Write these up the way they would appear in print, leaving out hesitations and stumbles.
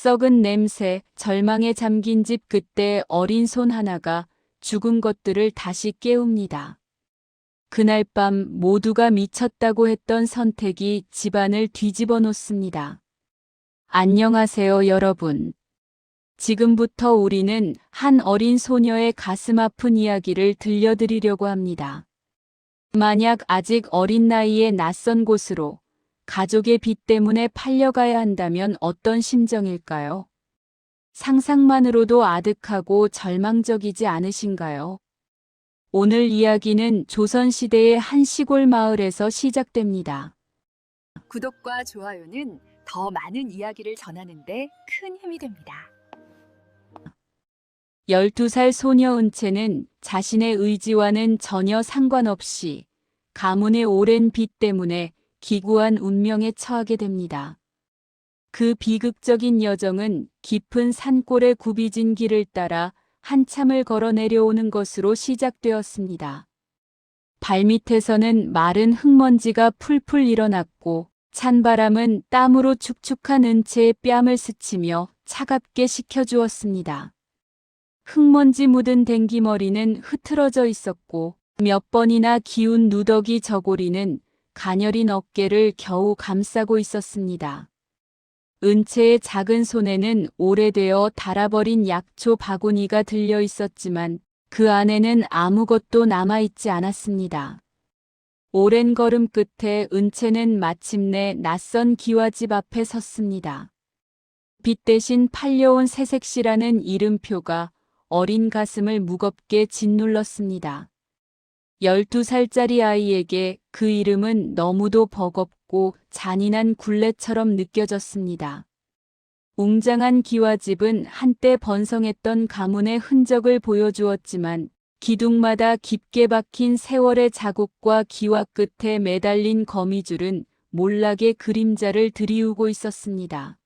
썩은 냄새, 절망에 잠긴 집. 그때 어린 손 하나가 죽은 것들을 다시 깨웁니다. 그날 밤 모두가 미쳤다고 했던 선택이 집안을 뒤집어 놓습니다. 안녕하세요, 여러분. 지금부터 우리는 한 어린 소녀의 가슴 아픈 이야기를 들려드리려고 합니다. 만약 아직 어린 나이에 낯선 곳으로 가족의 빚 때문에 팔려가야 한다면 어떤 심정일까요? 상상만으로도 아득하고 절망적이지 않으신가요? 오늘 이야기는 조선시대의 한 시골 마을에서 시작됩니다. 구독과 좋아요는 더 많은 이야기를 전하는데 큰 힘이 됩니다. 12살 소녀 은채는 자신의 의지와는 전혀 상관없이 가문의 오랜 빚 때문에 기구한 운명에 처하게 됩니다. 그 비극적인 여정은 깊은 산골의 굽이진 길을 따라 한참을 걸어 내려오는 것으로 시작되었습니다. 발밑에서는 마른 흙먼지가 풀풀 일어났고 찬바람은 땀으로 축축한 은채의 뺨을 스치며 차갑게 식혀주었습니다. 흙먼지 묻은 댕기머리는 흐트러져 있었고 몇 번이나 기운 누더기 저고리는 가녀린 어깨를 겨우 감싸고 있었습니다. 은채의 작은 손에는 오래되어 닳아버린 약초 바구니가 들려 있었지만 그 안에는 아무것도 남아있지 않았습니다. 오랜 걸음 끝에 은채는 마침내 낯선 기와집 앞에 섰습니다. 빚 대신 팔려온 새색시라는 이름표가 어린 가슴을 무겁게 짓눌렀습니다. 12살짜리 아이에게 그 이름은 너무도 버겁고 잔인한 굴레처럼 느껴졌습니다. 웅장한 기와집은 한때 번성했던 가문의 흔적을 보여주었지만 기둥마다 깊게 박힌 세월의 자국과 기와 끝에 매달린 거미줄은 몰락의 그림자를 드리우고 있었습니다.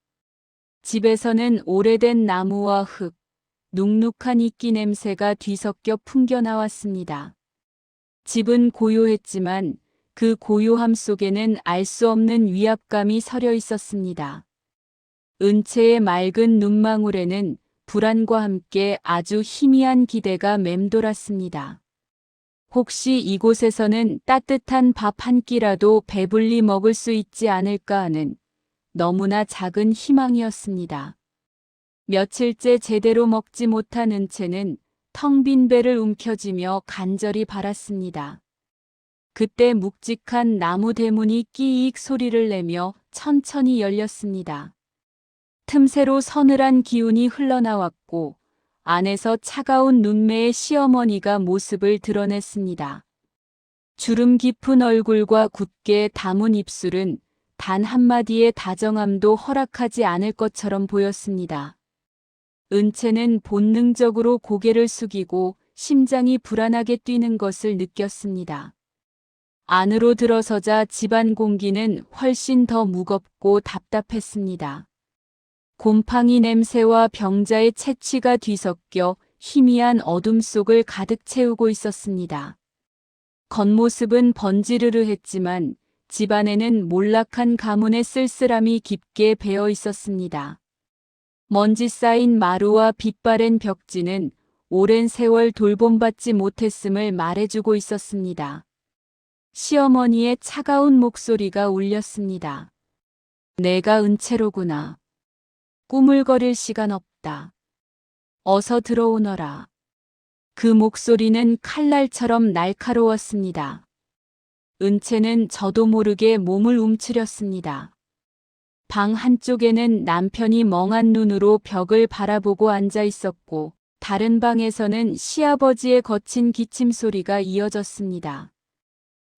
집에서는 오래된 나무와 흙, 눅눅한 이끼 냄새가 뒤섞여 풍겨나왔습니다. 집은 고요했지만 그 고요함 속에는 알 수 없는 위압감이 서려 있었습니다. 은채의 맑은 눈망울에는 불안과 함께 아주 희미한 기대가 맴돌았습니다. 혹시 이곳에서는 따뜻한 밥 한 끼라도 배불리 먹을 수 있지 않을까 하는 너무나 작은 희망이었습니다. 며칠째 제대로 먹지 못한 은채는 텅 빈 배를 움켜쥐며 간절히 바랐습니다. 그때 묵직한 나무 대문이 끼익 소리를 내며 천천히 열렸습니다. 틈새로 서늘한 기운이 흘러나왔고 안에서 차가운 눈매의 시어머니가 모습을 드러냈습니다. 주름 깊은 얼굴과 굳게 담은 입술은 단 한마디의 다정함도 허락하지 않을 것처럼 보였습니다. 은채는 본능적으로 고개를 숙이고 심장이 불안하게 뛰는 것을 느꼈습니다. 안으로 들어서자 집안 공기는 훨씬 더 무겁고 답답했습니다. 곰팡이 냄새와 병자의 채취가 뒤섞여 희미한 어둠 속을 가득 채우고 있었습니다. 겉모습은 번지르르했지만 집안에는 몰락한 가문의 쓸쓸함이 깊게 배어 있었습니다. 먼지 쌓인 마루와 빛바랜 벽지는 오랜 세월 돌봄받지 못했음을 말해주고 있었습니다. 시어머니의 차가운 목소리가 울렸습니다. 내가 은채로구나. 꾸물거릴 시간 없다. 어서 들어오너라. 그 목소리는 칼날처럼 날카로웠습니다. 은채는 저도 모르게 몸을 움츠렸습니다. 방 한쪽에는 남편이 멍한 눈으로 벽을 바라보고 앉아 있었고 다른 방에서는 시아버지의 거친 기침 소리가 이어졌습니다.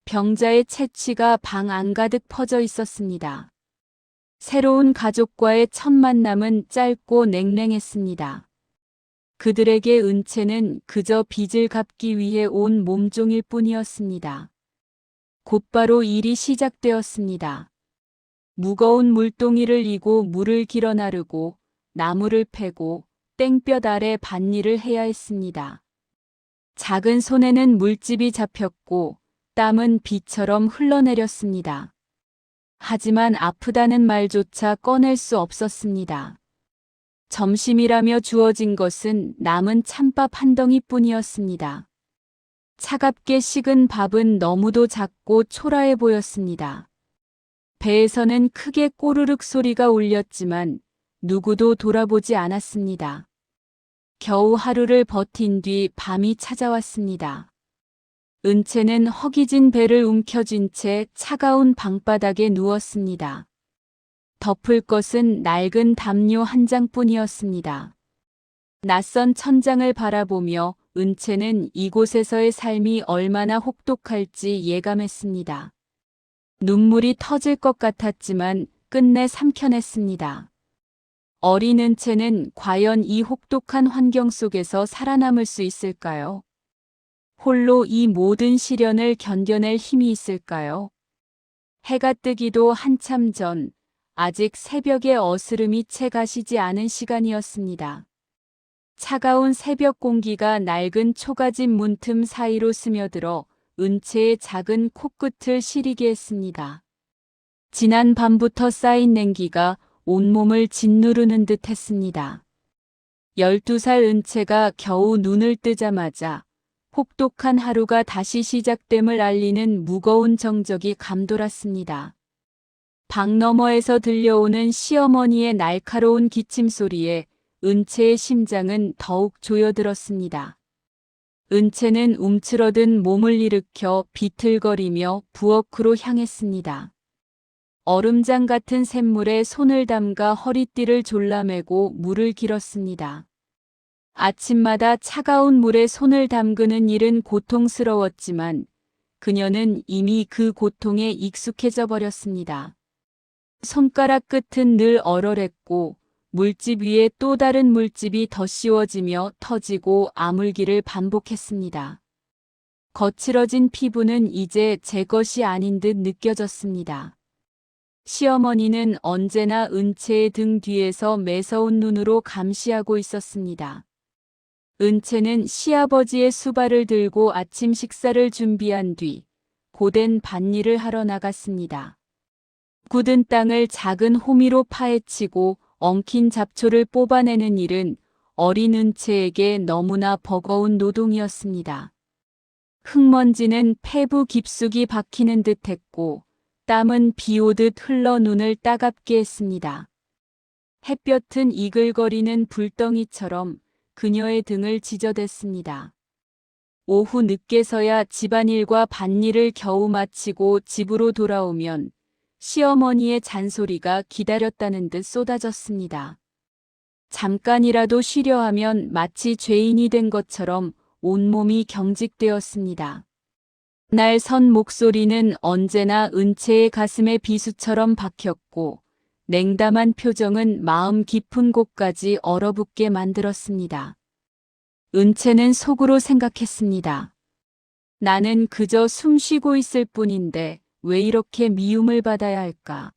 병자의 채취가 방 안가득 퍼져 있었습니다. 새로운 가족과의 첫 만남은 짧고 냉랭했습니다. 그들에게 은채는 그저 빚을 갚기 위해 온 몸종일 뿐이었습니다. 곧바로 일이 시작되었습니다. 무거운 물동이를 이고 물을 길어 나르고 나무를 패고 땡볕 아래 밭일을 해야 했습니다. 작은 손에는 물집이 잡혔고 땀은 비처럼 흘러내렸습니다. 하지만 아프다는 말조차 꺼낼 수 없었습니다. 점심이라며 주어진 것은 남은 찬밥 한 덩이뿐이었습니다. 차갑게 식은 밥은 너무도 작고 초라해 보였습니다. 배에서는 크게 꼬르륵 소리가 울렸지만 누구도 돌아보지 않았습니다. 겨우 하루를 버틴 뒤 밤이 찾아왔습니다. 은채는 허기진 배를 움켜쥔 채 차가운 방바닥에 누웠습니다. 덮을 것은 낡은 담요 한 장뿐이었습니다. 낯선 천장을 바라보며 은채는 이곳에서의 삶이 얼마나 혹독할지 예감했습니다. 눈물이 터질 것 같았지만 끝내 삼켜냈습니다. 어린 은채는 과연 이 혹독한 환경 속에서 살아남을 수 있을까요? 홀로 이 모든 시련을 견뎌낼 힘이 있을까요? 해가 뜨기도 한참 전, 아직 새벽의 어스름이 채 가시지 않은 시간이었습니다. 차가운 새벽 공기가 낡은 초가집 문틈 사이로 스며들어 은채의 작은 코끝을 시리게 했습니다. 지난 밤부터 쌓인 냉기가 온몸을 짓누르는 듯 했습니다. 12살 은채가 겨우 눈을 뜨자마자 혹독한 하루가 다시 시작됨을 알리는 무거운 정적이 감돌았습니다. 방 너머에서 들려오는 시어머니의 날카로운 기침 소리에 은채의 심장은 더욱 조여들었습니다. 은채는 움츠러든 몸을 일으켜 비틀거리며 부엌으로 향했습니다. 얼음장 같은 샘물에 손을 담가 허리띠를 졸라매고 물을 길었습니다. 아침마다 차가운 물에 손을 담그는 일은 고통스러웠지만 그녀는 이미 그 고통에 익숙해져 버렸습니다. 손가락 끝은 늘 얼얼했고 물집 위에 또 다른 물집이 더 씌워지며 터지고 아물기를 반복했습니다. 거칠어진 피부는 이제 제 것이 아닌 듯 느껴졌습니다. 시어머니는 언제나 은채의 등 뒤에서 매서운 눈으로 감시하고 있었습니다. 은채는 시아버지의 수발을 들고 아침 식사를 준비한 뒤 고된 밭일을 하러 나갔습니다. 굳은 땅을 작은 호미로 파헤치고 엉킨 잡초를 뽑아내는 일은 어린 은채에게 너무나 버거운 노동이었습니다. 흙먼지는 폐부 깊숙이 박히는 듯했고 땀은 비 오듯 흘러 눈을 따갑게 했습니다. 햇볕은 이글거리는 불덩이처럼 그녀의 등을 지저댔습니다. 오후 늦게서야 집안일과 밭일을 겨우 마치고 집으로 돌아오면 시어머니의 잔소리가 기다렸다는 듯 쏟아졌습니다. 잠깐이라도 쉬려 하면 마치 죄인이 된 것처럼 온몸이 경직되었습니다. 날 선 목소리는 언제나 은채의 가슴에 비수처럼 박혔고 냉담한 표정은 마음 깊은 곳까지 얼어붙게 만들었습니다. 은채는 속으로 생각했습니다. 나는 그저 숨 쉬고 있을 뿐인데 왜 이렇게 미움을 받아야 할까?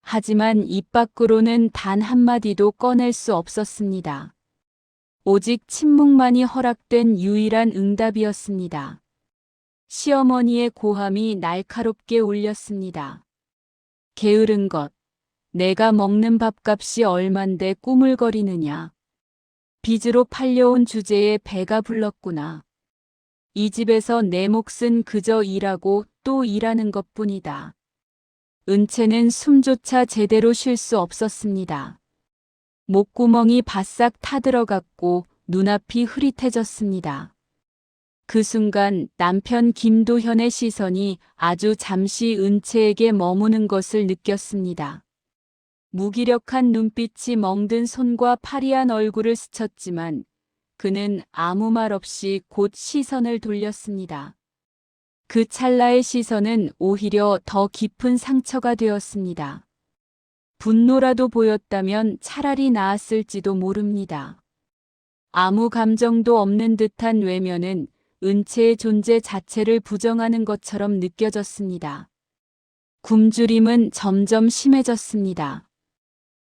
하지만 입 밖으로는 단 한마디도 꺼낼 수 없었습니다. 오직 침묵만이 허락된 유일한 응답이었습니다. 시어머니의 고함이 날카롭게 울렸습니다. 게으른 것, 내가 먹는 밥값이 얼만데 꾸물거리느냐. 빚으로 팔려온 주제에 배가 불렀구나. 이 집에서 내 몫은 그저 일하고 또 일하는 것뿐이다. 은채는 숨조차 제대로 쉴 수 없었습니다. 목구멍이 바싹 타들어갔고 눈앞이 흐릿해졌습니다. 그 순간 남편 김도현의 시선이 아주 잠시 은채에게 머무는 것을 느꼈습니다. 무기력한 눈빛이 멍든 손과 파리한 얼굴을 스쳤지만 그는 아무 말 없이 곧 시선을 돌렸습니다. 그 찰나의 시선은 오히려 더 깊은 상처가 되었습니다. 분노라도 보였다면 차라리 나았을지도 모릅니다. 아무 감정도 없는 듯한 외면은 은채의 존재 자체를 부정하는 것처럼 느껴졌습니다. 굶주림은 점점 심해졌습니다.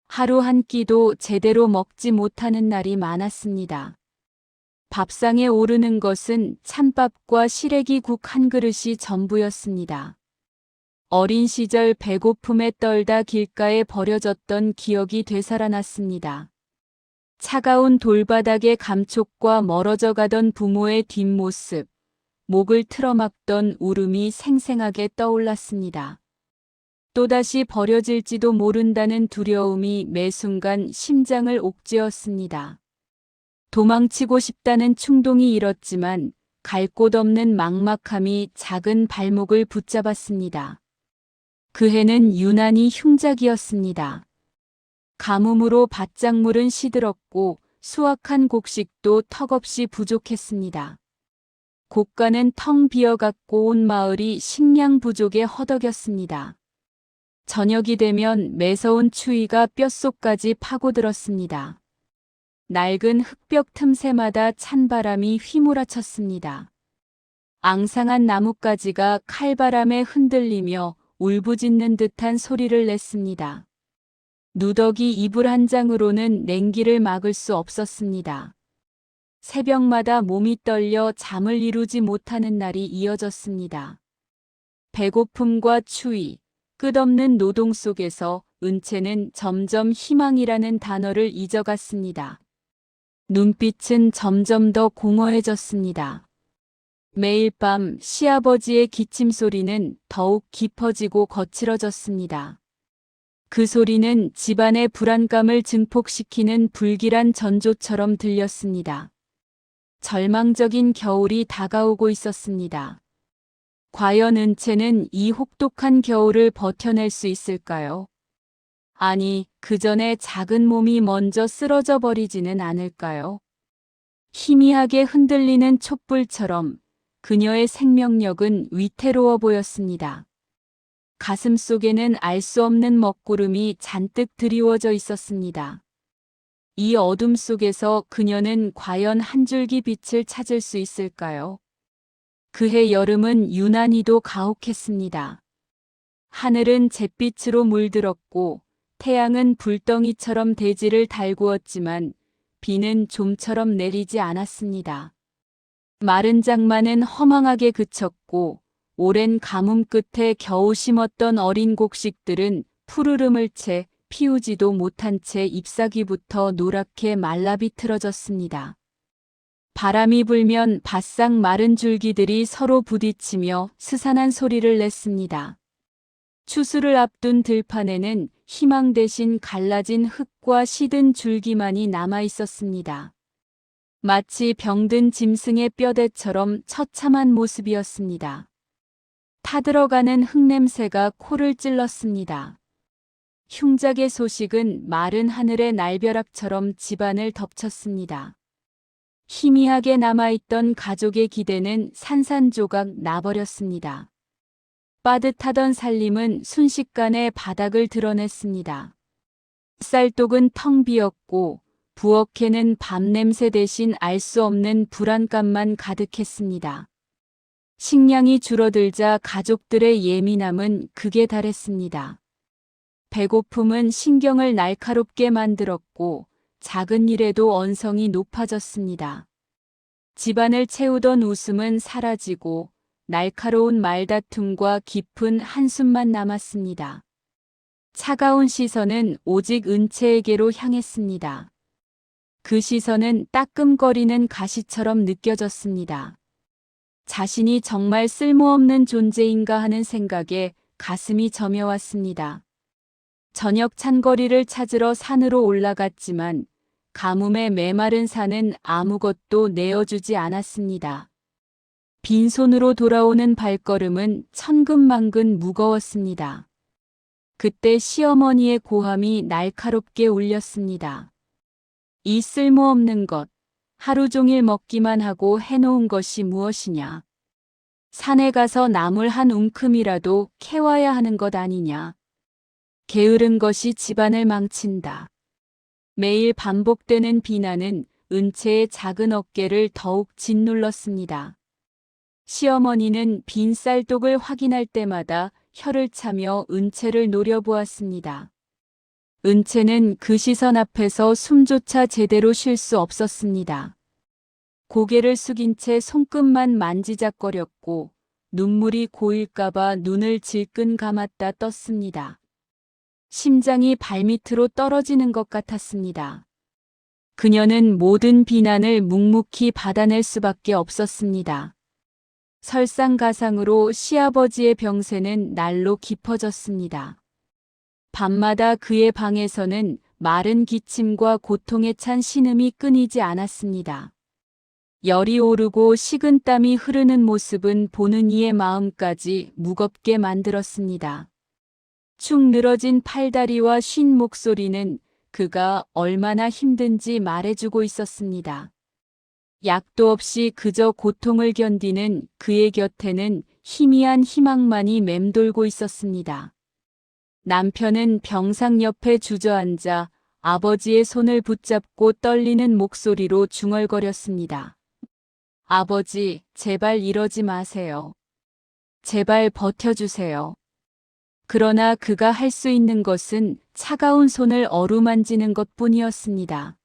하루 한 끼도 제대로 먹지 못하는 날이 많았습니다. 밥상에 오르는 것은 찬밥과 시래기국 한 그릇이 전부였습니다. 어린 시절 배고픔에 떨다 길가에 버려졌던 기억이 되살아났습니다. 차가운 돌바닥의 감촉과 멀어져 가던 부모의 뒷모습, 목을 틀어막던 울음이 생생하게 떠올랐습니다. 또다시 버려질지도 모른다는 두려움이 매 순간 심장을 옥죄었습니다. 도망치고 싶다는 충동이 일었지만 갈 곳 없는 막막함이 작은 발목을 붙잡았습니다. 그 해는 유난히 흉작이었습니다. 가뭄으로 밭작물은 시들었고 수확한 곡식도 턱없이 부족했습니다. 고가는 텅 비어갔고 온 마을이 식량 부족에 허덕였습니다. 저녁이 되면 매서운 추위가 뼛속까지 파고들었습니다. 낡은 흙벽 틈새마다 찬바람이 휘몰아쳤습니다. 앙상한 나뭇가지가 칼바람에 흔들리며 울부짖는 듯한 소리를 냈습니다. 누더기 이불 한 장으로는 냉기를 막을 수 없었습니다. 새벽마다 몸이 떨려 잠을 이루지 못하는 날이 이어졌습니다. 배고픔과 추위, 끝없는 노동 속에서 은채는 점점 희망이라는 단어를 잊어갔습니다. 눈빛은 점점 더 공허해졌습니다. 매일 밤 시아버지의 기침 소리는 더욱 깊어지고 거칠어졌습니다. 그 소리는 집안의 불안감을 증폭시키는 불길한 전조처럼 들렸습니다. 절망적인 겨울이 다가오고 있었습니다. 과연 은채는 이 혹독한 겨울을 버텨낼 수 있을까요? 아니, 그 전에 작은 몸이 먼저 쓰러져 버리지는 않을까요? 희미하게 흔들리는 촛불처럼 그녀의 생명력은 위태로워 보였습니다. 가슴 속에는 알 수 없는 먹구름이 잔뜩 드리워져 있었습니다. 이 어둠 속에서 그녀는 과연 한 줄기 빛을 찾을 수 있을까요? 그해 여름은 유난히도 가혹했습니다. 하늘은 잿빛으로 물들었고 태양은 불덩이처럼 대지를 달구었지만 비는 좀처럼 내리지 않았습니다. 마른 장마는 허망하게 그쳤고 오랜 가뭄 끝에 겨우 심었던 어린 곡식들은 푸르름을 채 피우지도 못한 채 잎사귀부터 노랗게 말라 비틀어졌습니다. 바람이 불면 바싹 마른 줄기들이 서로 부딪히며 스산한 소리를 냈습니다. 추수를 앞둔 들판에는 희망 대신 갈라진 흙과 시든 줄기만이 남아 있었습니다. 마치 병든 짐승의 뼈대처럼 처참한 모습이었습니다. 타들어가는 흙냄새가 코를 찔렀습니다. 흉작의 소식은 마른 하늘의 날벼락처럼 집안을 덮쳤습니다. 희미하게 남아있던 가족의 기대는 산산조각 나버렸습니다. 빠듯하던 살림은 순식간에 바닥을 드러냈습니다. 쌀독은 텅 비었고 부엌에는 밤냄새 대신 알 수 없는 불안감만 가득했습니다. 식량이 줄어들자 가족들의 예민함은 극에 달했습니다. 배고픔은 신경을 날카롭게 만들었고 작은 일에도 언성이 높아졌습니다. 집안을 채우던 웃음은 사라지고 날카로운 말다툼과 깊은 한숨만 남았습니다. 차가운 시선은 오직 은채에게로 향했습니다. 그 시선은 따끔거리는 가시처럼 느껴졌습니다. 자신이 정말 쓸모없는 존재인가 하는 생각에 가슴이 저며왔습니다. 저녁 찬거리를 찾으러 산으로 올라갔지만 가뭄에 메마른 산은 아무것도 내어주지 않았습니다. 빈손으로 돌아오는 발걸음은 천근만근 무거웠습니다. 그때 시어머니의 고함이 날카롭게 울렸습니다. 이 쓸모없는 것, 하루 종일 먹기만 하고 해놓은 것이 무엇이냐. 산에 가서 나물 한 움큼이라도 캐와야 하는 것 아니냐. 게으른 것이 집안을 망친다. 매일 반복되는 비난은 은채의 작은 어깨를 더욱 짓눌렀습니다. 시어머니는 빈 쌀독을 확인할 때마다 혀를 차며 은채를 노려보았습니다. 은채는 그 시선 앞에서 숨조차 제대로 쉴 수 없었습니다. 고개를 숙인 채 손끝만 만지작거렸고 눈물이 고일까봐 눈을 질끈 감았다 떴습니다. 심장이 발밑으로 떨어지는 것 같았습니다. 그녀는 모든 비난을 묵묵히 받아낼 수밖에 없었습니다. 설상가상으로 시아버지의 병세는 날로 깊어졌습니다. 밤마다 그의 방에서는 마른 기침과 고통에 찬 신음이 끊이지 않았습니다. 열이 오르고 식은땀이 흐르는 모습은 보는 이의 마음까지 무겁게 만들었습니다. 축 늘어진 팔다리와 쉰 목소리는 그가 얼마나 힘든지 말해주고 있었습니다. 약도 없이 그저 고통을 견디는 그의 곁에는 희미한 희망만이 맴돌고 있었습니다. 남편은 병상 옆에 주저앉아 아버지의 손을 붙잡고 떨리는 목소리로 중얼거렸습니다. 아버지, 제발 이러지 마세요. 제발 버텨주세요. 그러나 그가 할 수 있는 것은 차가운 손을 어루만지는 것뿐이었습니다.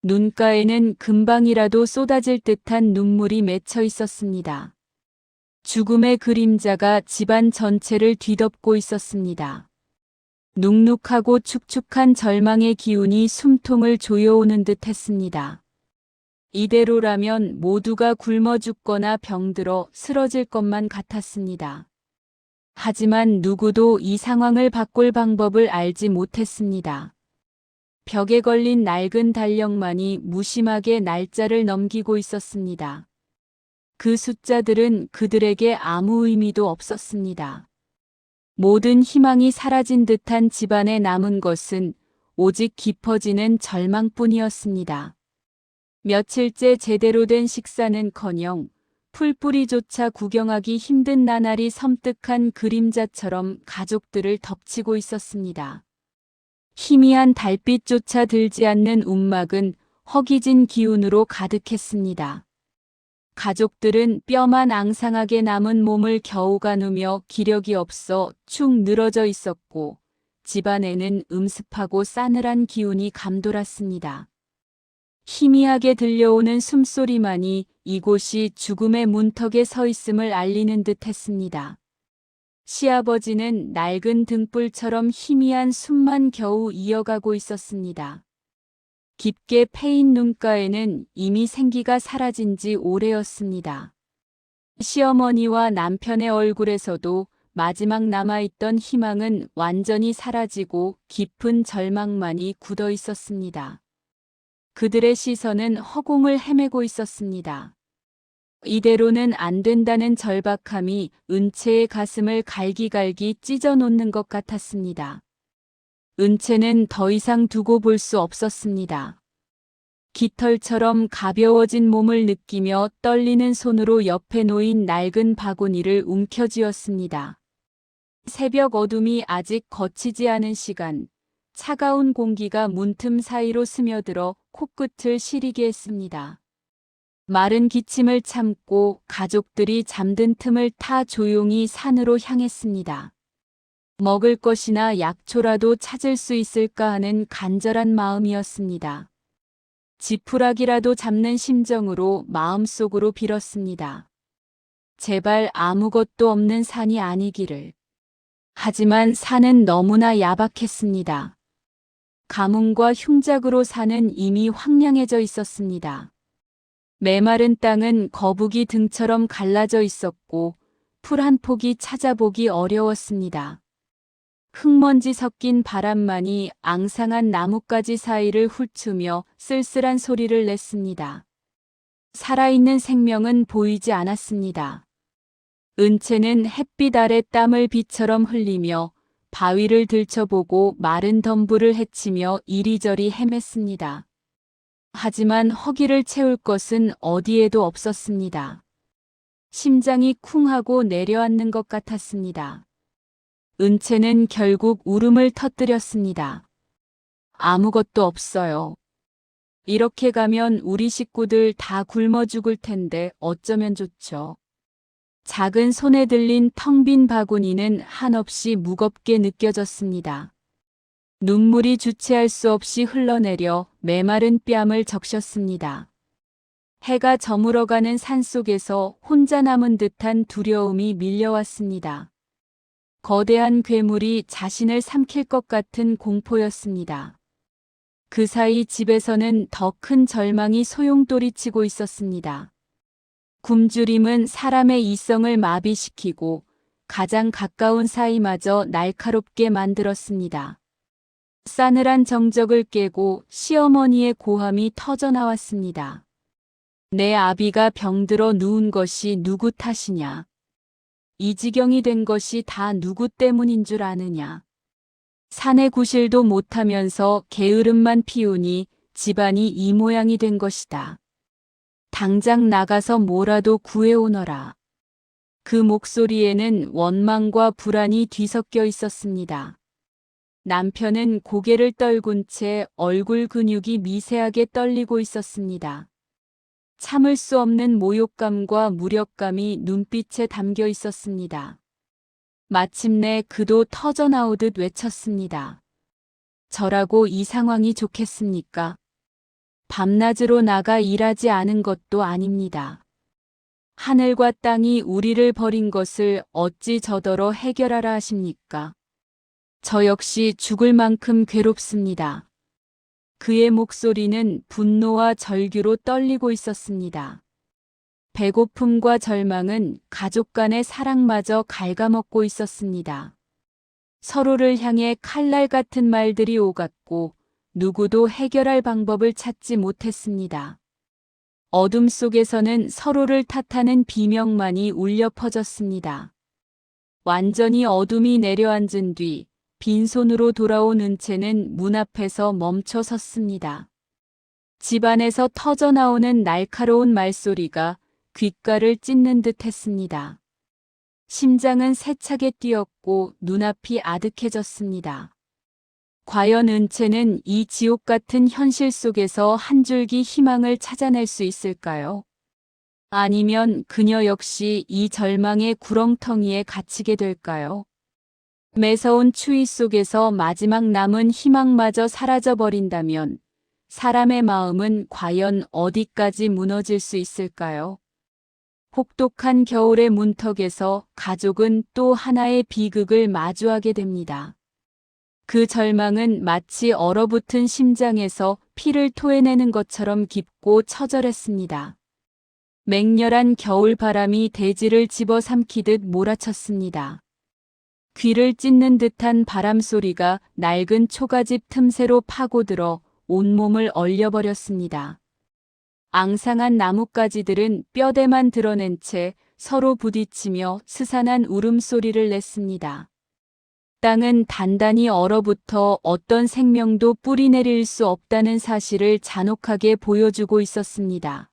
눈가에는 금방이라도 쏟아질 듯한 눈물이 맺혀 있었습니다. 죽음의 그림자가 집안 전체를 뒤덮고 있었습니다. 눅눅하고 축축한 절망의 기운이 숨통을 조여오는 듯 했습니다. 이대로라면 모두가 굶어 죽거나 병들어 쓰러질 것만 같았습니다. 하지만 누구도 이 상황을 바꿀 방법을 알지 못했습니다. 벽에 걸린 낡은 달력만이 무심하게 날짜를 넘기고 있었습니다. 그 숫자들은 그들에게 아무 의미도 없었습니다. 모든 희망이 사라진 듯한 집안에 남은 것은 오직 깊어지는 절망뿐이었습니다. 며칠째 제대로 된 식사는커녕 풀뿌리조차 구경하기 힘든 나날이 섬뜩한 그림자처럼 가족들을 덮치고 있었습니다. 희미한 달빛조차 들지 않는 움막은 허기진 기운으로 가득했습니다. 가족들은 뼈만 앙상하게 남은 몸을 겨우 가누며 기력이 없어 축 늘어져 있었고 집안에는 음습하고 싸늘한 기운이 감돌았습니다. 희미하게 들려오는 숨소리만이 이곳이 죽음의 문턱에 서 있음을 알리는 듯 했습니다. 시아버지는 낡은 등불처럼 희미한 숨만 겨우 이어가고 있었습니다. 깊게 패인 눈가에는 이미 생기가 사라진 지 오래였습니다. 시어머니와 남편의 얼굴에서도 마지막 남아있던 희망은 완전히 사라지고 깊은 절망만이 굳어 있었습니다. 그들의 시선은 허공을 헤매고 있었습니다. 이대로는 안 된다는 절박함이 은채의 가슴을 갈기갈기 찢어놓는 것 같았습니다. 은채는 더 이상 두고 볼 수 없었습니다. 깃털처럼 가벼워진 몸을 느끼며 떨리는 손으로 옆에 놓인 낡은 바구니를 움켜쥐었습니다. 새벽 어둠이 아직 거치지 않은 시간, 차가운 공기가 문틈 사이로 스며들어 코끝을 시리게 했습니다. 마른 기침을 참고 가족들이 잠든 틈을 타 조용히 산으로 향했습니다. 먹을 것이나 약초라도 찾을 수 있을까 하는 간절한 마음이었습니다. 지푸라기라도 잡는 심정으로 마음속으로 빌었습니다. 제발 아무것도 없는 산이 아니기를. 하지만 산은 너무나 야박했습니다. 가뭄과 흉작으로 산은 이미 황량해져 있었습니다. 메마른 땅은 거북이 등처럼 갈라져 있었고 풀 한 폭이 찾아보기 어려웠습니다. 흙먼지 섞인 바람만이 앙상한 나뭇가지 사이를 훑으며 쓸쓸한 소리를 냈습니다. 살아있는 생명은 보이지 않았습니다. 은채는 햇빛 아래 땀을 비처럼 흘리며 바위를 들춰보고 마른 덤불을 헤치며 이리저리 헤맸습니다. 하지만 허기를 채울 것은 어디에도 없었습니다. 심장이 쿵하고 내려앉는 것 같았습니다. 은채는 결국 울음을 터뜨렸습니다. 아무것도 없어요. 이렇게 가면 우리 식구들 다 굶어 죽을 텐데 어쩌면 좋죠. 작은 손에 들린 텅 빈 바구니는 한없이 무겁게 느껴졌습니다. 눈물이 주체할 수 없이 흘러내려 메마른 뺨을 적셨습니다. 해가 저물어가는 산속에서 혼자 남은 듯한 두려움이 밀려왔습니다. 거대한 괴물이 자신을 삼킬 것 같은 공포였습니다. 그 사이 집에서는 더 큰 절망이 소용돌이치고 있었습니다. 굶주림은 사람의 이성을 마비시키고 가장 가까운 사이마저 날카롭게 만들었습니다. 싸늘한 정적을 깨고 시어머니의 고함이 터져나왔습니다. 내 아비가 병들어 누운 것이 누구 탓이냐? 이 지경이 된 것이 다 누구 때문인 줄 아느냐? 사내 구실도 못하면서 게으름만 피우니 집안이 이 모양이 된 것이다. 당장 나가서 뭐라도 구해오너라. 그 목소리에는 원망과 불안이 뒤섞여 있었습니다. 남편은 고개를 떨군 채 얼굴 근육이 미세하게 떨리고 있었습니다. 참을 수 없는 모욕감과 무력감이 눈빛에 담겨 있었습니다. 마침내 그도 터져나오듯 외쳤습니다. 저라고 이 상황이 좋겠습니까? 밤낮으로 나가 일하지 않은 것도 아닙니다. 하늘과 땅이 우리를 버린 것을 어찌 저더러 해결하라 하십니까? 저 역시 죽을 만큼 괴롭습니다. 그의 목소리는 분노와 절규로 떨리고 있었습니다. 배고픔과 절망은 가족 간의 사랑마저 갉아먹고 있었습니다. 서로를 향해 칼날 같은 말들이 오갔고 누구도 해결할 방법을 찾지 못했습니다. 어둠 속에서는 서로를 탓하는 비명만이 울려 퍼졌습니다. 완전히 어둠이 내려앉은 뒤 빈손으로 돌아온 은채는 문 앞에서 멈춰 섰습니다. 집안에서 터져나오는 날카로운 말소리가 귓가를 찢는 듯 했습니다. 심장은 세차게 뛰었고 눈앞이 아득해졌습니다. 과연 은채는 이 지옥 같은 현실 속에서 한 줄기 희망을 찾아낼 수 있을까요? 아니면 그녀 역시 이 절망의 구렁텅이에 갇히게 될까요? 매서운 추위 속에서 마지막 남은 희망마저 사라져버린다면 사람의 마음은 과연 어디까지 무너질 수 있을까요? 혹독한 겨울의 문턱에서 가족은 또 하나의 비극을 마주하게 됩니다. 그 절망은 마치 얼어붙은 심장에서 피를 토해내는 것처럼 깊고 처절했습니다. 맹렬한 겨울 바람이 대지를 집어삼키듯 몰아쳤습니다. 귀를 찢는 듯한 바람 소리가 낡은 초가집 틈새로 파고들어 온몸을 얼려버렸습니다. 앙상한 나뭇가지들은 뼈대만 드러낸 채 서로 부딪히며 스산한 울음소리를 냈습니다. 땅은 단단히 얼어붙어 어떤 생명도 뿌리내릴 수 없다는 사실을 잔혹하게 보여주고 있었습니다.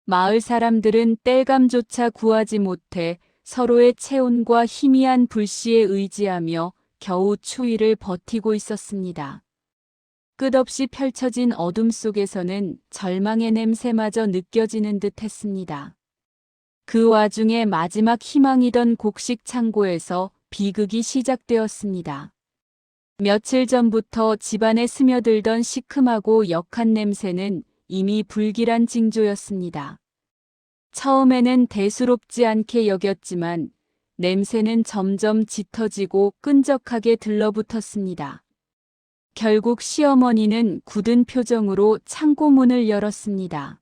마을 사람들은 땔감조차 구하지 못해 서로의 체온과 희미한 불씨에 의지하며 겨우 추위를 버티고 있었습니다. 끝없이 펼쳐진 어둠 속에서는 절망의 냄새마저 느껴지는 듯 했습니다. 그 와중에 마지막 희망이던 곡식 창고에서 비극이 시작되었습니다. 며칠 전부터 집안에 스며들던 시큼하고 역한 냄새는 이미 불길한 징조였습니다. 처음에는 대수롭지 않게 여겼지만 냄새는 점점 짙어지고 끈적하게 들러붙었습니다. 결국 시어머니는 굳은 표정으로 창고 문을 열었습니다.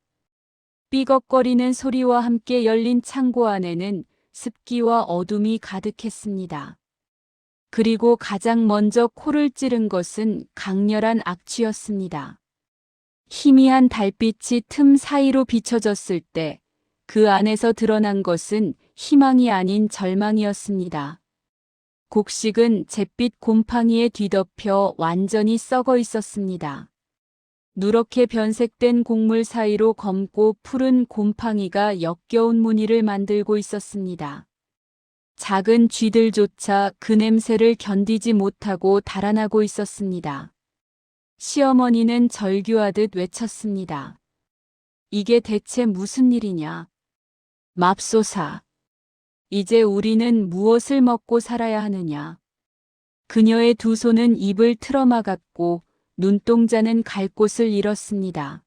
삐걱거리는 소리와 함께 열린 창고 안에는 습기와 어둠이 가득했습니다. 그리고 가장 먼저 코를 찌른 것은 강렬한 악취였습니다. 희미한 달빛이 틈 사이로 비춰졌을 때 그 안에서 드러난 것은 희망이 아닌 절망이었습니다. 곡식은 잿빛 곰팡이에 뒤덮여 완전히 썩어 있었습니다. 누렇게 변색된 곡물 사이로 검고 푸른 곰팡이가 역겨운 무늬를 만들고 있었습니다. 작은 쥐들조차 그 냄새를 견디지 못하고 달아나고 있었습니다. 시어머니는 절규하듯 외쳤습니다. 이게 대체 무슨 일이냐? 맙소사. 이제 우리는 무엇을 먹고 살아야 하느냐? 그녀의 두 손은 입을 틀어막았고 눈동자는 갈 곳을 잃었습니다.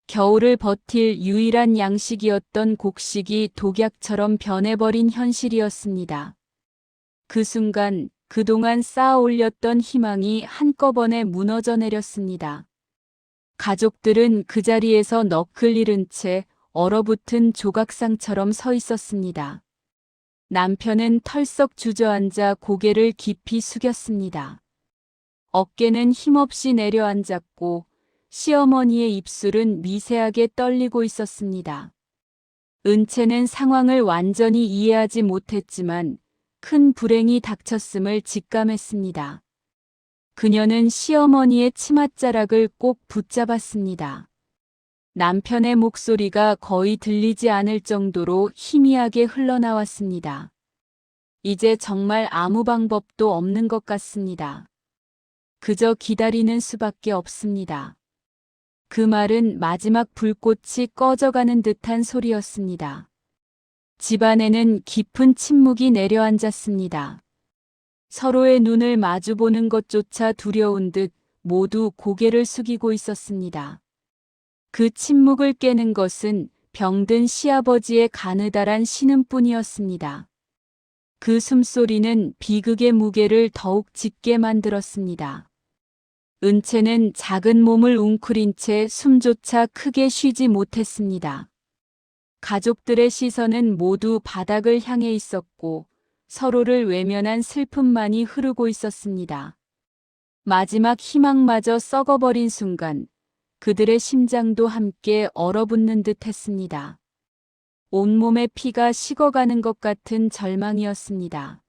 겨울을 버틸 유일한 양식이었던 곡식이 독약처럼 변해버린 현실이었습니다. 그 순간 그동안 쌓아 올렸던 희망이 한꺼번에 무너져 내렸습니다. 가족들은 그 자리에서 너클 잃은 채 얼어붙은 조각상처럼 서 있었습니다. 남편은 털썩 주저앉아 고개를 깊이 숙였습니다. 어깨는 힘없이 내려앉았고 시어머니의 입술은 미세하게 떨리고 있었습니다. 은채는 상황을 완전히 이해하지 못했지만 큰 불행이 닥쳤음을 직감했습니다. 그녀는 시어머니의 치맛자락을 꼭 붙잡았습니다. 남편의 목소리가 거의 들리지 않을 정도로 희미하게 흘러나왔습니다. 이제 정말 아무 방법도 없는 것 같습니다. 그저 기다리는 수밖에 없습니다. 그 말은 마지막 불꽃이 꺼져가는 듯한 소리였습니다. 집안에는 깊은 침묵이 내려앉았습니다. 서로의 눈을 마주보는 것조차 두려운 듯 모두 고개를 숙이고 있었습니다. 그 침묵을 깨는 것은 병든 시아버지의 가느다란 신음뿐이었습니다. 그 숨소리는 비극의 무게를 더욱 짙게 만들었습니다. 은채는 작은 몸을 웅크린 채 숨조차 크게 쉬지 못했습니다. 가족들의 시선은 모두 바닥을 향해 있었고 서로를 외면한 슬픔만이 흐르고 있었습니다. 마지막 희망마저 썩어버린 순간 그들의 심장도 함께 얼어붙는 듯 했습니다. 온몸의 피가 식어가는 것 같은 절망이었습니다.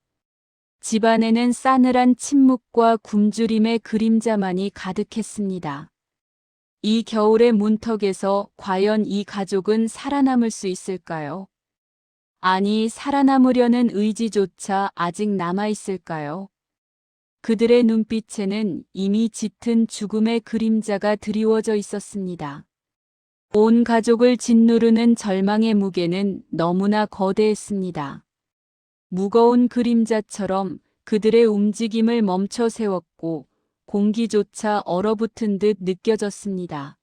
집안에는 싸늘한 침묵과 굶주림의 그림자만이 가득했습니다. 이 겨울의 문턱에서 과연 이 가족은 살아남을 수 있을까요? 아니, 살아남으려는 의지조차 아직 남아있을까요? 그들의 눈빛에는 이미 짙은 죽음의 그림자가 드리워져 있었습니다. 온 가족을 짓누르는 절망의 무게는 너무나 거대했습니다. 무거운 그림자처럼 그들의 움직임을 멈춰 세웠고 공기조차 얼어붙은 듯 느껴졌습니다.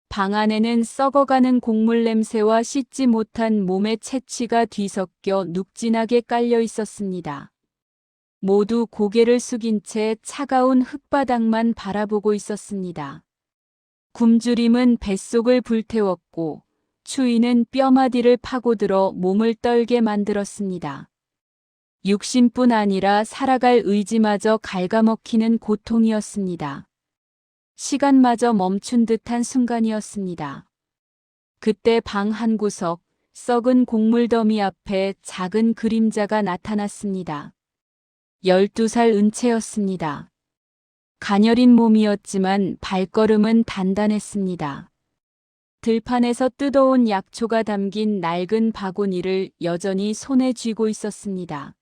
방 안에는 썩어가는 곡물 냄새와 씻지 못한 몸의 채취가 뒤섞여 눅진하게 깔려 있었습니다. 모두 고개를 숙인 채 차가운 흙바닥만 바라보고 있었습니다. 굶주림은 뱃속을 불태웠고 추위는 뼈마디를 파고들어 몸을 떨게 만들었습니다. 육신뿐 아니라 살아갈 의지마저 갉아먹히는 고통이었습니다. 시간마저 멈춘 듯한 순간이었습니다. 그때 방 한 구석, 썩은 곡물 더미 앞에 작은 그림자가 나타났습니다. 12살 은채였습니다. 가녀린 몸이었지만 발걸음은 단단했습니다. 들판에서 뜯어온 약초가 담긴 낡은 바구니를 여전히 손에 쥐고 있었습니다.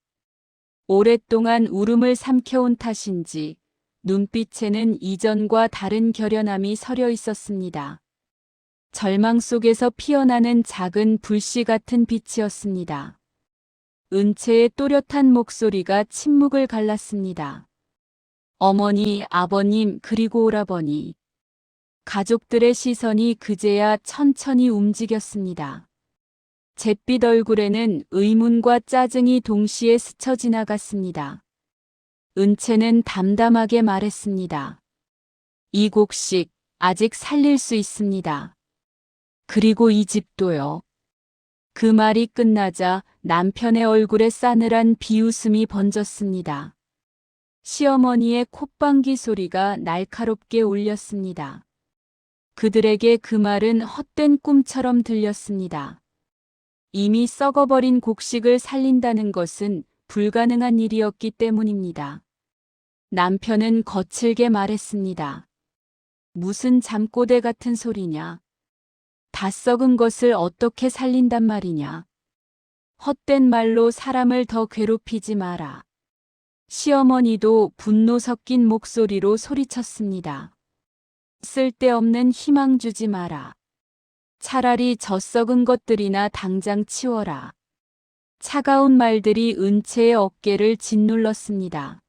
오랫동안 울음을 삼켜온 탓인지 눈빛에는 이전과 다른 결연함이 서려 있었습니다. 절망 속에서 피어나는 작은 불씨 같은 빛이었습니다. 은채의 또렷한 목소리가 침묵을 갈랐습니다. 어머니, 아버님, 그리고 오라버니. 가족들의 시선이 그제야 천천히 움직였습니다. 잿빛 얼굴에는 의문과 짜증이 동시에 스쳐 지나갔습니다. 은채는 담담하게 말했습니다. 이 곡식 아직 살릴 수 있습니다. 그리고 이 집도요. 그 말이 끝나자 남편의 얼굴에 싸늘한 비웃음이 번졌습니다. 시어머니의 콧방귀 소리가 날카롭게 울렸습니다. 그들에게 그 말은 헛된 꿈처럼 들렸습니다. 이미 썩어버린 곡식을 살린다는 것은 불가능한 일이었기 때문입니다. 남편은 거칠게 말했습니다. 무슨 잠꼬대 같은 소리냐. 다 썩은 것을 어떻게 살린단 말이냐. 헛된 말로 사람을 더 괴롭히지 마라. 시어머니도 분노 섞인 목소리로 소리쳤습니다. 쓸데없는 희망 주지 마라. 차라리 저 썩은 것들이나 당장 치워라. 차가운 말들이 은채의 어깨를 짓눌렀습니다.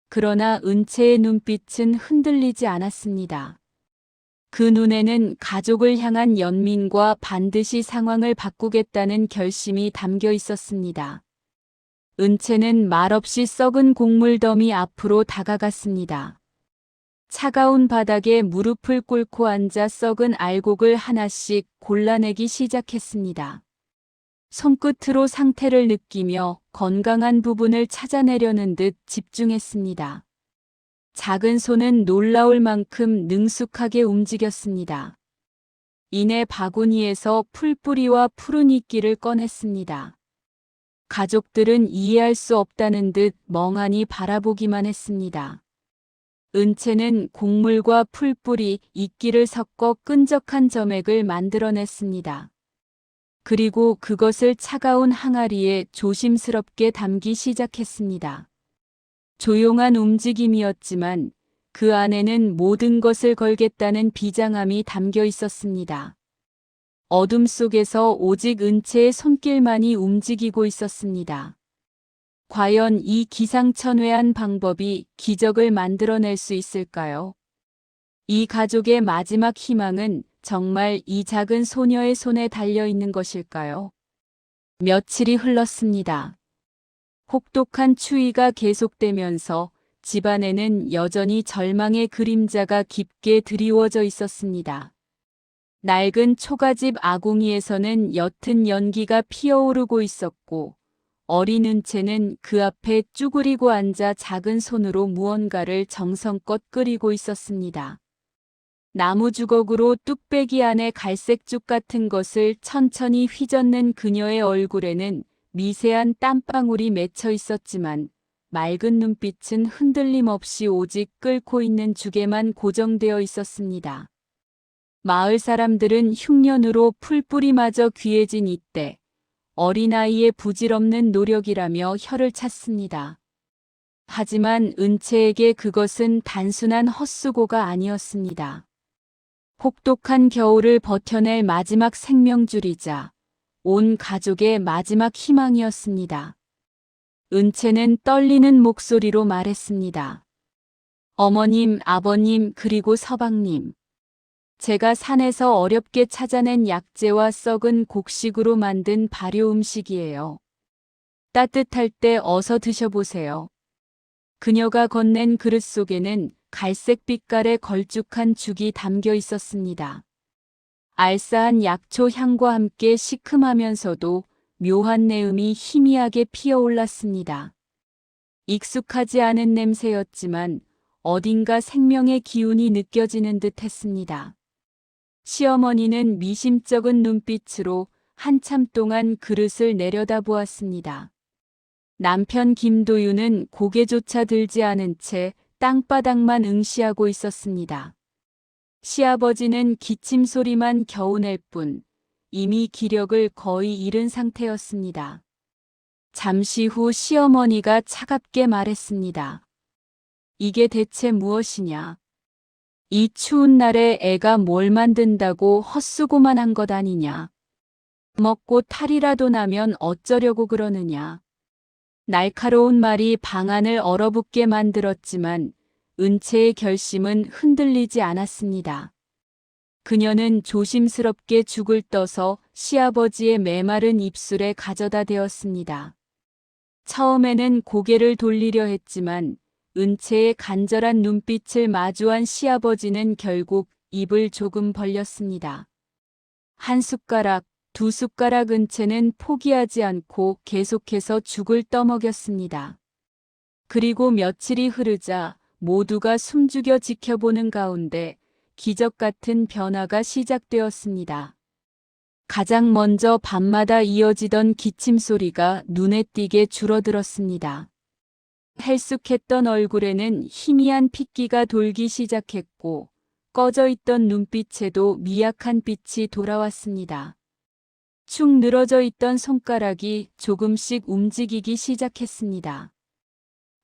그러나 은채의 눈빛은 흔들리지 않았습니다. 그 눈에는 가족을 향한 연민과 반드시 상황을 바꾸겠다는 결심이 담겨 있었습니다. 은채는 말없이 썩은 곡물 더미 앞으로 다가갔습니다. 차가운 바닥에 무릎을 꿇고 앉아 썩은 알곡을 하나씩 골라내기 시작했습니다. 손끝으로 상태를 느끼며 건강한 부분을 찾아내려는 듯 집중했습니다. 작은 손은 놀라울 만큼 능숙하게 움직였습니다. 이내 바구니에서 풀뿌리와 푸른 이끼를 꺼냈습니다. 가족들은 이해할 수 없다는 듯 멍하니 바라보기만 했습니다. 은채는 곡물과 풀뿌리, 이끼를 섞어 끈적한 점액을 만들어냈습니다. 그리고 그것을 차가운 항아리에 조심스럽게 담기 시작했습니다. 조용한 움직임이었지만 그 안에는 모든 것을 걸겠다는 비장함이 담겨 있었습니다. 어둠 속에서 오직 은채의 손길만이 움직이고 있었습니다. 과연 이 기상천외한 방법이 기적을 만들어낼 수 있을까요? 이 가족의 마지막 희망은 정말 이 작은 소녀의 손에 달려 있는 것일까요? 며칠이 흘렀습니다. 혹독한 추위가 계속되면서 집안에는 여전히 절망의 그림자가 깊게 드리워져 있었습니다. 낡은 초가집 아궁이에서는 옅은 연기가 피어오르고 있었고 어린 은채는 그 앞에 쭈그리고 앉아 작은 손으로 무언가를 정성껏 끓이고 있었습니다. 나무 주걱으로 뚝배기 안에 갈색죽 같은 것을 천천히 휘젓는 그녀의 얼굴에는 미세한 땀방울이 맺혀 있었지만 맑은 눈빛은 흔들림 없이 오직 끓고 있는 죽에만 고정되어 있었습니다. 마을 사람들은 흉년으로 풀뿌리마저 귀해진 이때 어린아이의 부질없는 노력이라며 혀를 찼습니다. 하지만 은채에게 그것은 단순한 헛수고가 아니었습니다. 혹독한 겨울을 버텨낼 마지막 생명줄이자 온 가족의 마지막 희망이었습니다. 은채는 떨리는 목소리로 말했습니다. 어머님, 아버님, 그리고 서방님. 제가 산에서 어렵게 찾아낸 약재와 썩은 곡식으로 만든 발효 음식이에요. 따뜻할 때 어서 드셔보세요. 그녀가 건넨 그릇 속에는 갈색 빛깔의 걸쭉한 죽이 담겨 있었습니다. 알싸한 약초 향과 함께 시큼하면서도 묘한 내음이 희미하게 피어올랐습니다. 익숙하지 않은 냄새였지만 어딘가 생명의 기운이 느껴지는 듯 했습니다. 시어머니는 미심쩍은 눈빛으로 한참 동안 그릇을 내려다보았습니다. 남편 김도윤은 고개조차 들지 않은 채 땅바닥만 응시하고 있었습니다. 시아버지는 기침 소리만 겨우 낼 뿐 이미 기력을 거의 잃은 상태였습니다. 잠시 후 시어머니가 차갑게 말했습니다. 이게 대체 무엇이냐? 이 추운 날에 애가 뭘 만든다고 헛수고만 한 것 아니냐? 먹고 탈이라도 나면 어쩌려고 그러느냐? 날카로운 말이 방안을 얼어붙게 만들었지만 은채의 결심은 흔들리지 않았습니다. 그녀는 조심스럽게 죽을 떠서 시아버지의 메마른 입술에 가져다 대었습니다. 처음에는 고개를 돌리려 했지만 은채의 간절한 눈빛을 마주한 시아버지는 결국 입을 조금 벌렸습니다. 한 숟가락, 두 숟가락 은채는 포기하지 않고 계속해서 죽을 떠먹였습니다. 그리고 며칠이 흐르자 모두가 숨죽여 지켜보는 가운데 기적 같은 변화가 시작되었습니다. 가장 먼저 밤마다 이어지던 기침 소리가 눈에 띄게 줄어들었습니다. 헬쑥했던 얼굴에는 희미한 핏기가 돌기 시작했고 꺼져 있던 눈빛에도 미약한 빛이 돌아왔습니다. 축 늘어져 있던 손가락이 조금씩 움직이기 시작했습니다.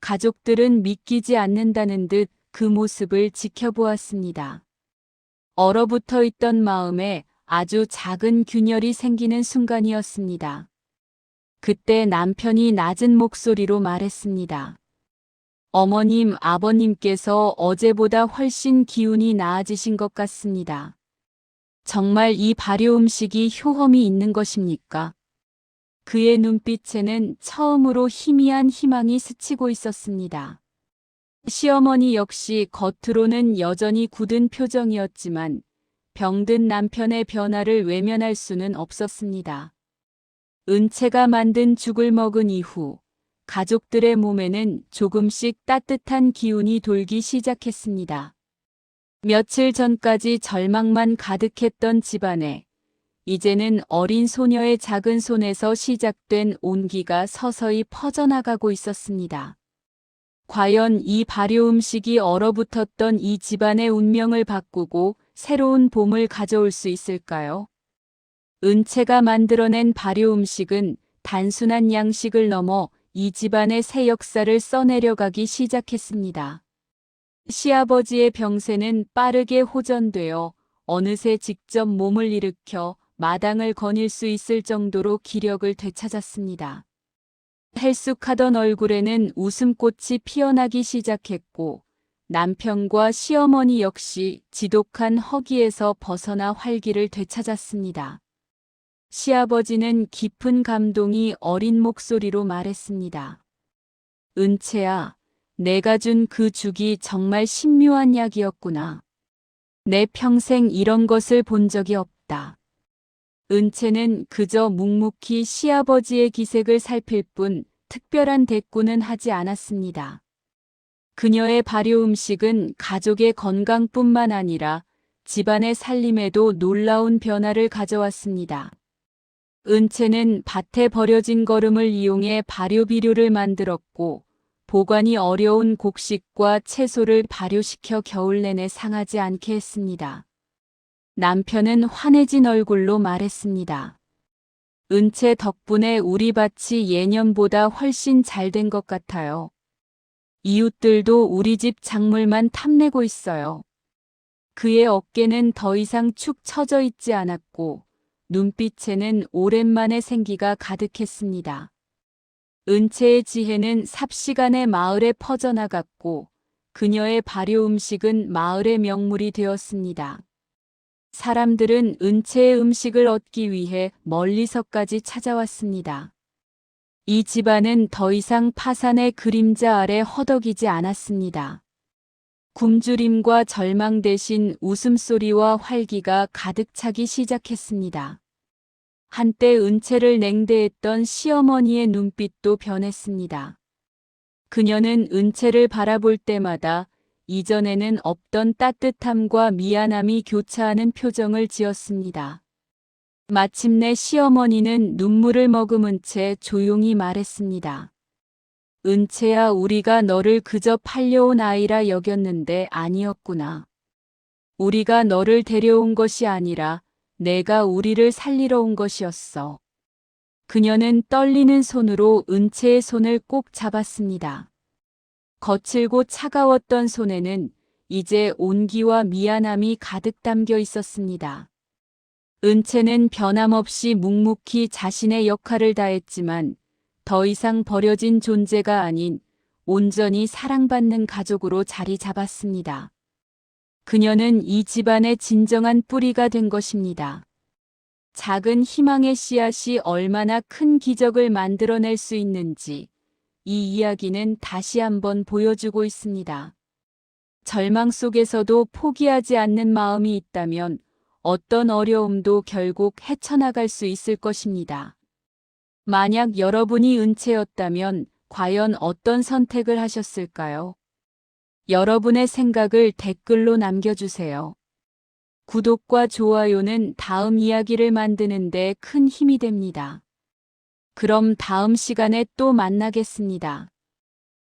가족들은 믿기지 않는다는 듯 그 모습을 지켜보았습니다. 얼어붙어 있던 마음에 아주 작은 균열이 생기는 순간이었습니다. 그때 남편이 낮은 목소리로 말했습니다. 어머님, 아버님께서 어제보다 훨씬 기운이 나아지신 것 같습니다. 정말 이 발효 음식이 효험이 있는 것입니까? 그의 눈빛에는 처음으로 희미한 희망이 스치고 있었습니다. 시어머니 역시 겉으로는 여전히 굳은 표정이었지만 병든 남편의 변화를 외면할 수는 없었습니다. 은채가 만든 죽을 먹은 이후 가족들의 몸에는 조금씩 따뜻한 기운이 돌기 시작했습니다. 며칠 전까지 절망만 가득했던 집안에 이제는 어린 소녀의 작은 손에서 시작된 온기가 서서히 퍼져나가고 있었습니다. 과연 이 발효 음식이 얼어붙었던 이 집안의 운명을 바꾸고 새로운 봄을 가져올 수 있을까요? 은채가 만들어낸 발효 음식은 단순한 양식을 넘어 이 집안의 새 역사를 써내려가기 시작했습니다. 시아버지의 병세는 빠르게 호전되어 어느새 직접 몸을 일으켜 마당을 거닐 수 있을 정도로 기력을 되찾았습니다. 헬쑥하던 얼굴에는 웃음꽃이 피어나기 시작했고 남편과 시어머니 역시 지독한 허기에서 벗어나 활기를 되찾았습니다. 시아버지는 깊은 감동이 어린 목소리로 말했습니다. 은채야, 내가 준 그 죽이 정말 신묘한 약이었구나. 내 평생 이런 것을 본 적이 없다. 은채는 그저 묵묵히 시아버지의 기색을 살필 뿐 특별한 대꾸는 하지 않았습니다. 그녀의 발효 음식은 가족의 건강뿐만 아니라 집안의 살림에도 놀라운 변화를 가져왔습니다. 은채는 밭에 버려진 거름을 이용해 발효 비료를 만들었고 보관이 어려운 곡식과 채소를 발효시켜 겨울 내내 상하지 않게 했습니다. 남편은 환해진 얼굴로 말했습니다. 은채 덕분에 우리 밭이 예년보다 훨씬 잘 된 것 같아요. 이웃들도 우리 집 작물만 탐내고 있어요. 그의 어깨는 더 이상 축 처져 있지 않았고 눈빛에는 오랜만에 생기가 가득했습니다. 은채의 지혜는 삽시간에 마을에 퍼져나갔고 그녀의 발효 음식은 마을의 명물이 되었습니다. 사람들은 은채의 음식을 얻기 위해 멀리서까지 찾아왔습니다. 이 집안은 더 이상 파산의 그림자 아래 허덕이지 않았습니다. 굶주림과 절망 대신 웃음소리와 활기가 가득 차기 시작했습니다. 한때 은채를 냉대했던 시어머니의 눈빛도 변했습니다. 그녀는 은채를 바라볼 때마다 이전에는 없던 따뜻함과 미안함이 교차하는 표정을 지었습니다. 마침내 시어머니는 눈물을 머금은 채 조용히 말했습니다. 은채야, 우리가 너를 그저 팔려온 아이라 여겼는데 아니었구나. 우리가 너를 데려온 것이 아니라 내가 우리를 살리러 온 것이었어. 그녀는 떨리는 손으로 은채의 손을 꼭 잡았습니다. 거칠고 차가웠던 손에는 이제 온기와 미안함이 가득 담겨 있었습니다. 은채는 변함없이 묵묵히 자신의 역할을 다했지만 더 이상 버려진 존재가 아닌 온전히 사랑받는 가족으로 자리 잡았습니다. 그녀는 이 집안의 진정한 뿌리가 된 것입니다. 작은 희망의 씨앗이 얼마나 큰 기적을 만들어낼 수 있는지 이 이야기는 다시 한번 보여주고 있습니다. 절망 속에서도 포기하지 않는 마음이 있다면 어떤 어려움도 결국 헤쳐나갈 수 있을 것입니다. 만약 여러분이 은채였다면 과연 어떤 선택을 하셨을까요? 여러분의 생각을 댓글로 남겨주세요. 구독과 좋아요는 다음 이야기를 만드는 데 큰 힘이 됩니다. 그럼 다음 시간에 또 만나겠습니다.